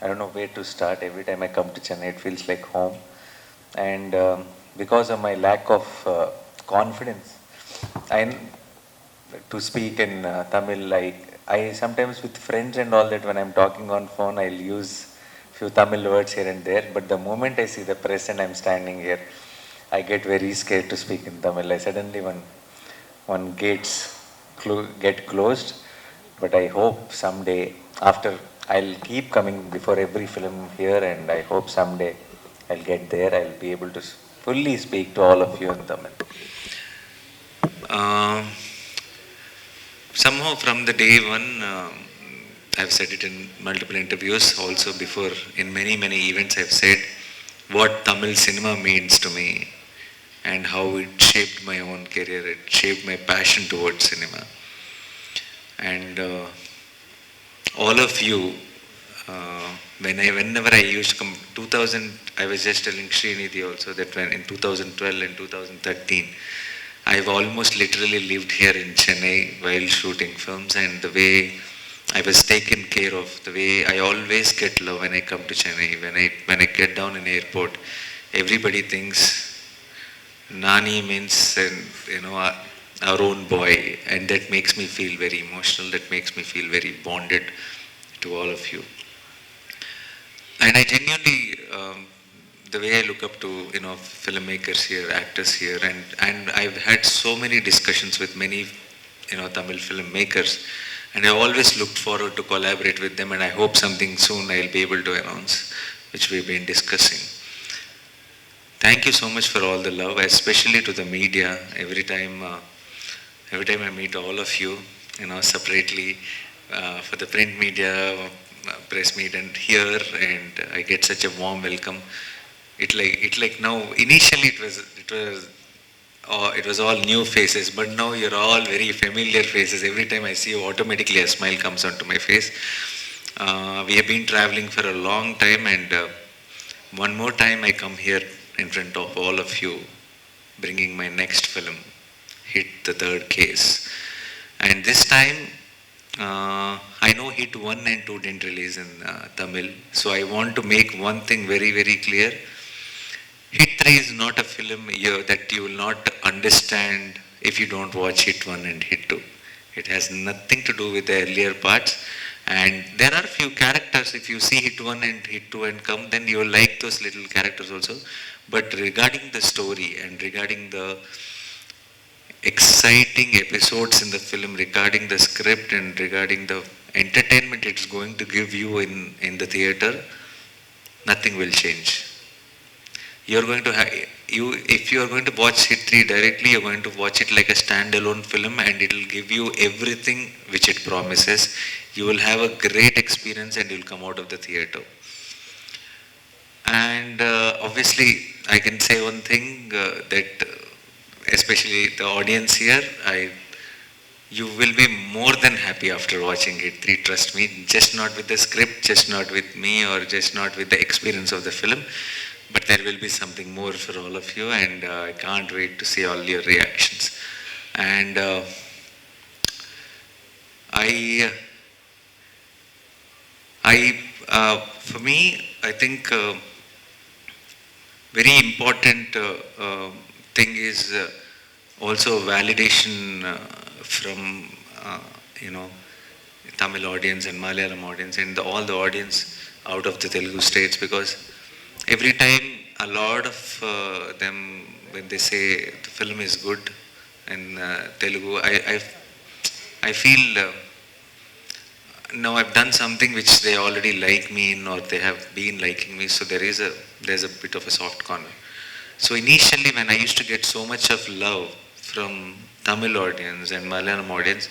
I don't know where to start. Every time I come to Chennai, it feels like home. And because of my lack of confidence, I to speak in Tamil, I sometimes with friends and all that when I'm talking on phone, I'll use few Tamil words here and there. But the moment I see the press and I'm standing here, I get very scared to speak in Tamil. I suddenly one gates get closed, but I hope someday after I'll keep coming before every film here, and I hope someday I'll get there. I'll be able to fully speak to all of you in Tamil. Um, Somehow from the day one, I've said it in multiple interviews, also before in many events I've said what Tamil cinema means to me and how it shaped my own career, it shaped my passion towards cinema. And all of you, whenever I used to come, 2000, I was just telling Srinidhi also that when in 2012 and 2013, I've almost literally lived here in Chennai while shooting films, and the way I was taken care of, the way I always get love when I come to Chennai. When I get down in airport, everybody thinks Nani means our own boy, and that makes me feel very emotional. That makes me feel very bonded to all of you. And I genuinely, the way I look up to filmmakers here, actors here, and I've had so many discussions with many Tamil filmmakers, and I always looked forward to collaborate with them, and I hope something soon I'll be able to announce, which we've been discussing. Thank you so much for all the love, especially to the media. Every time I meet all of you, separately, for the print media, press meet, and here, and I get such a warm welcome. It like now. Initially, it was all new faces, but now you're all very familiar faces. Every time I see you, automatically a smile comes onto my face. We have been traveling for a long time, and one more time I come here in front of all of you, bringing my next film, Hit the Third Case. And this time, I know Hit 1 and 2 didn't release in Tamil, so I want to make one thing very clear. Hit 3 is not a film that you will not understand if you don't watch Hit 1 and Hit 2. It has nothing to do with the earlier parts. And there are few characters, if you see Hit 1 and Hit 2 and come, then you will like those little characters also. But regarding the story and regarding the exciting episodes in the film, regarding the script and regarding the entertainment it's going to give you in the theater, nothing will change. You're going to if you are going to watch Hit 3 directly, you're going to watch it like a standalone film, and it will give you everything which it promises. You will have a great experience and you'll come out of the theater. And obviously, I can say one thing that especially the audience here, you will be more than happy after watching Hit 3, trust me. Just not with the script, just not with me, or just not with the experience of the film, but there will be something more for all of you, and I can't wait to see all your reactions. And for me, I think very important thing is also validation from Tamil audience and Malayalam audience and all the audience out of the Telugu states, because every time a lot of them, when they say the film is good in Telugu, I feel now I've done something which they already like me in, or they have been liking me, so there's a bit of a soft corner. So initially when I used to get so much of love from Tamil audience and Malayalam audience,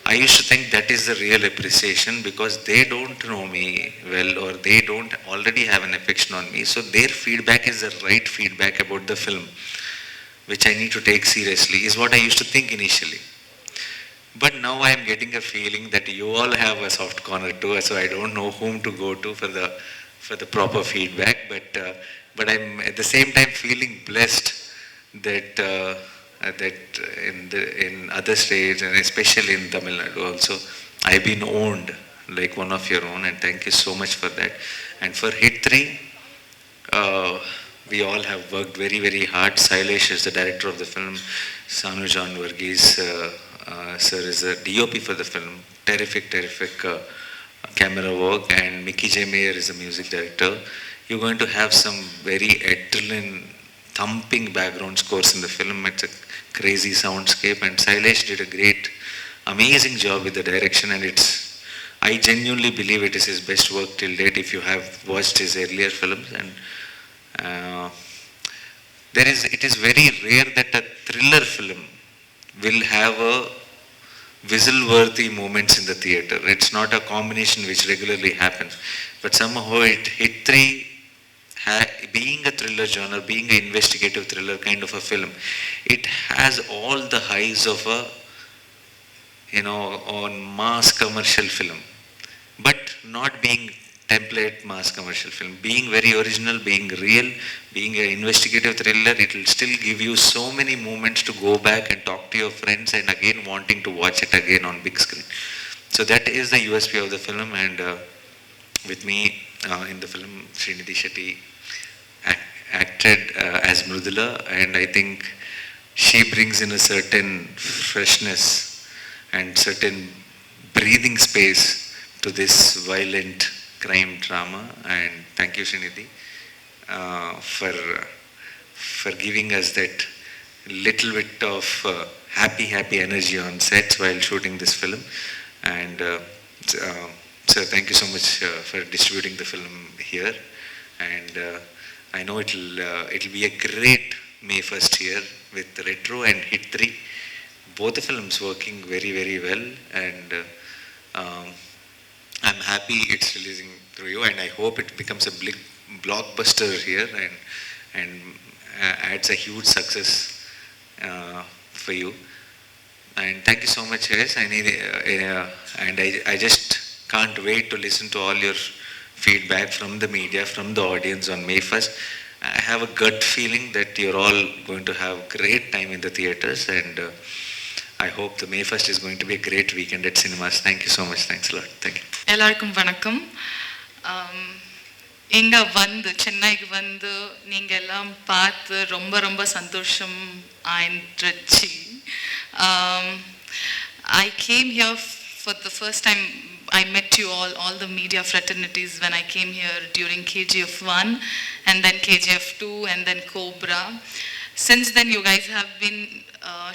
I used to think that is the real appreciation, because they don't know me well, or they don't already have an affection on me. So their feedback is the right feedback about the film, which I need to take seriously, is what I used to think initially. But now I am getting a feeling that you all have a soft corner too, so I don't know whom to go to for the proper feedback. But I'm at the same time feeling blessed that in other states, and especially in Tamil Nadu also, I've been owned like one of your own, and thank you so much for that. And for Hit 3, we all have worked very, very hard. Sailesh is the director of the film. Sanu John Varghese sir is the DOP for the film. Terrific, terrific camera work. And Mickey J. Mayer is the music director. You're going to have some very adrenaline thumping background scores in the film. It's a crazy soundscape, and Sailesh did a great, amazing job with the direction, and I genuinely believe it is his best work till date if you have watched his earlier films. And uh, it is very rare that a thriller film will have a whistle-worthy moments in the theater. It's not a combination which regularly happens, but somehow Hit 3, being a thriller genre, being an investigative thriller kind of a film, it has all the highs of a, on mass commercial film, but not being template mass commercial film, being very original, being real, being an investigative thriller. It will still give you so many moments to go back and talk to your friends and again wanting to watch it again on big screen. So that is the USP of the film. And with me in the film, Srinidhi Shetty acted as Mrudula, and I think she brings in a certain freshness and certain breathing space to this violent crime drama. And thank you, Srinidhi, for giving us that little bit of happy energy on sets while shooting this film. And so thank you so much for distributing the film here. And I know it'll be a great May 1st here with Retro and Hit 3. Both the films working very, very well, and I'm happy it's releasing through you, and I hope it becomes a big blockbuster here and adds a huge success for you. And thank you so much, guys. And I just can't wait to listen to all your feedback from the media, from the audience on May 1st. I have a gut feeling that you're all going to have great time in the theaters, and I hope the May 1st is going to be a great weekend at cinemas. Thank you so much. Thanks a lot. Thank you. எல்லாருக்கும் வணக்கம். இங்கே வந்து சென்னைக்கு வந்து நீங்கள் எல்லாம் பார்த்து ரொம்ப ரொம்ப சந்தோஷம் ஆயிடுச்சு. I came here for the first time. I met you all the media fraternities when I came here during KGF 1 and then KGF 2 and then Cobra. Since then you guys have been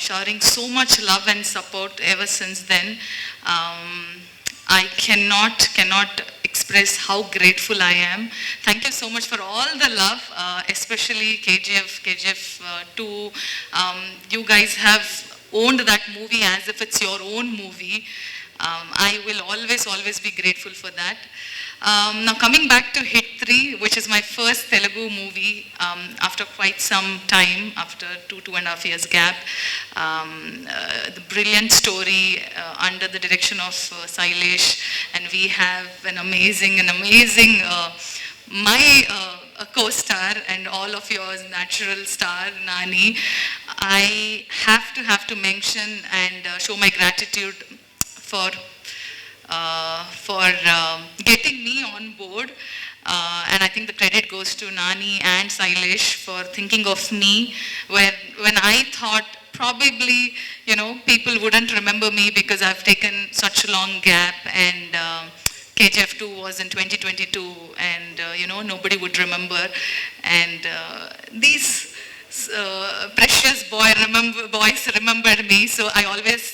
showering so much love and support ever since then. I cannot express how grateful I am. Thank you so much for all the love, especially KGF 2. You guys have owned that movie as if it's your own movie. I will always be grateful for that. Now coming back to Hit 3, which is my first Telugu movie after quite some time, after 2.5 years gap. The brilliant story under the direction of Sailesh, and we have an amazing my co-star and all of yours natural star Nani. I have to mention and show my gratitude for getting me on board, and I think the credit goes to Nani and Sailesh for thinking of me when I thought probably people wouldn't remember me because I've taken such a long gap, and KGF 2 was in 2022, and nobody would remember, and these precious boys remembered me. So I always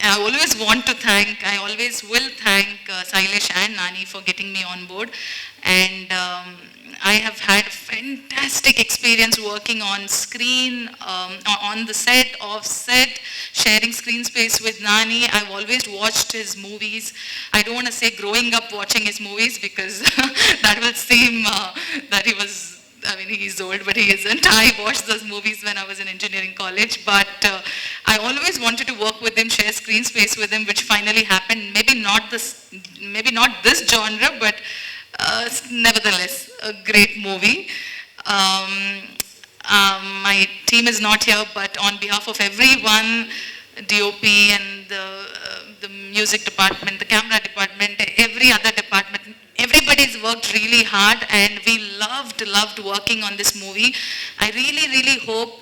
I always want to thank, I always will thank Sailesh and Nani for getting me on board. And I have had a fantastic experience working on screen, on the set, off set, sharing screen space with Nani. I've always watched his movies. I don't want to say growing up watching his movies because that will seem that he's old, but he isn't. I watched those movies when I was in engineering college, but I always wanted to work with him, share screen space with him, which finally happened. Maybe not this genre, but nevertheless, a great movie. My team is not here, but on behalf of everyone, DOP and the music department, the camera department, every other department. Everybody's worked really hard and we loved working on this movie. I really hope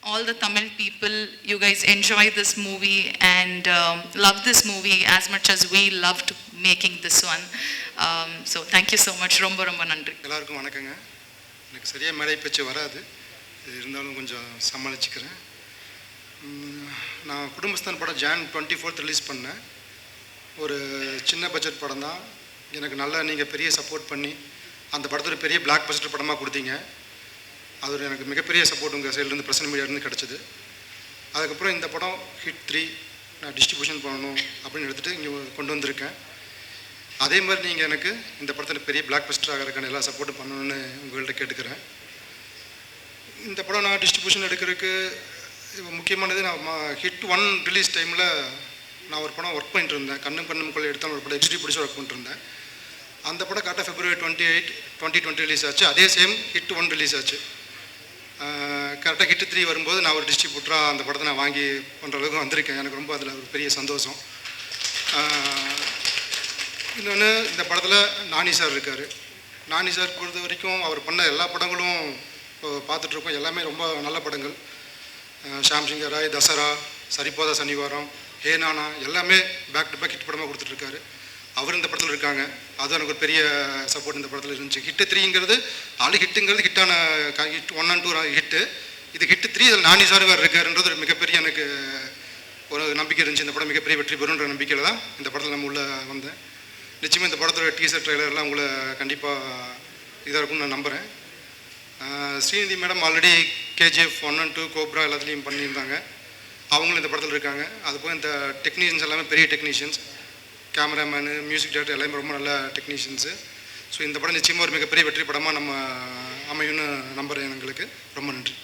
all the Tamil people, you guys enjoy this movie and love this movie as much as we loved making this one. So thank you so much. ரொம்ப நன்றி. எல்லாருக்கும் வணக்கங்க. எனக்கு சரியாக மேடை பேச்சு வராது, இருந்தாலும் கொஞ்சம் சமாளிச்சுக்கிறேன். நான் குடும்பஸ்தான் படம் Jan 24 ரிலீஸ் பண்ணேன். ஒரு சின்ன பட்ஜெட் படம் தான். எனக்கு நல்லா நீங்கள் பெரிய சப்போர்ட் பண்ணி அந்த படத்தில் பெரிய பிளாக் பஸ்டர் படமாக கொடுத்தீங்க. அது ஒரு எனக்கு மிகப்பெரிய சப்போர்ட் உங்கள் சைட்லேருந்து பிரசன்ட் மீடியாவிலேருந்து கிடச்சிது. அதுக்கப்புறம் இந்த படம் ஹிட் 3 நான் டிஸ்ட்ரிபியூஷன் பண்ணணும் அப்படின்னு எடுத்துகிட்டு இங்கே கொண்டு வந்திருக்கேன். அதே மாதிரி நீங்கள் எனக்கு இந்த படத்தில் பெரிய பிளாக் பஸ்டர் ஆகிறதுக்கான எல்லா சப்போர்ட்டும் பண்ணணுன்னு உங்கள்கிட்ட கேட்டுக்கிறேன். இந்த படம் நான் டிஸ்ட்ரிபியூஷன் எடுக்கிறதுக்கு முக்கியமானது, நான் ஹிட் 1 ரிலீஸ் டைமில் நான் ஒரு படம் ஒர்க் பண்ணிட்டு இருந்தேன். கண்ணுக்குள்ளே எடுத்தாலும் ஒரு படம் எக்ஸ்டி பிடிச்சி ஒர்க் பண்ணிட்டு இருந்தேன். அந்த படம் கரெக்டாக February 28, 2020 ரிலீஸ் ஆச்சு. அதே சேம் ஹிட் 1 ரிலீஸ் ஆச்சு. கரெக்டாக ஹிட் 3 வரும்போது நான் ஒரு டிஸ்ட்ரிபியூட்டராக அந்த படத்தை நான் வாங்கி பண்ணுற அளவுக்கு வந்திருக்கேன். எனக்கு ரொம்ப அதில் ஒரு பெரிய சந்தோஷம். இன்னொன்று, இந்த படத்தில் நானி சார் இருக்கார். நானி சார் பொறுத்த வரைக்கும் அவர் பண்ண எல்லா படங்களும் பார்த்துட்ருக்கோம். எல்லாமே ரொம்ப நல்ல படங்கள். ஷாம் சிங்கர் ராய், தசரா, சரிபோதா சனிவாரம், ஹேனானா எல்லாமே பேக் டு பேக் ஹிட் படமாக கொடுத்துட்ருக்காரு. அவர் இந்த படத்தில் இருக்காங்க. அதுவும் எனக்கு ஒரு பெரிய சப்போர்ட் இந்த படத்தில் இருந்துச்சு. ஹிட் 3ங்கிறது ஹிட்டுங்கிறது ஹிட்டான ஹிட் 1 and 2 ஹிட்டு. இது ஹிட் 3 அதில் நானி சார் வேறு இருக்காருன்றது ஒரு மிகப்பெரிய எனக்கு ஒரு நம்பிக்கை இருந்துச்சு. இந்த படம் மிகப்பெரிய வெற்றி பெறுன்ற நம்பிக்கையில் தான் இந்த படத்தில் நம்ம உள்ளே வந்தேன். நிச்சயமாக இந்த படத்தோட டீசர் ட்ரெய்லர்லாம் உங்களை கண்டிப்பாக இதாக இருக்கும்னு நான் நம்புகிறேன். Srinidhi madam already KGF 1 and 2 cobra எல்லாத்துலேயும் பண்ணியிருந்தாங்க. அவங்களும் இந்த படத்தில் இருக்காங்க. அதுபோல் இந்த டெக்னீஷியன்ஸ் எல்லாமே பெரிய டெக்னீஷியன்ஸ், கேமராமேனு, மியூசிக் டைரக்டர் எல்லாமே ரொம்ப நல்ல டெக்னீஷியன்ஸு. ஸோ இந்த படம் நிச்சயமாக ஒரு மிகப்பெரிய வெற்றி படமாக நம்ம அமையும்னு நம்புகிறேன். எங்களுக்கு ரொம்ப நன்றி.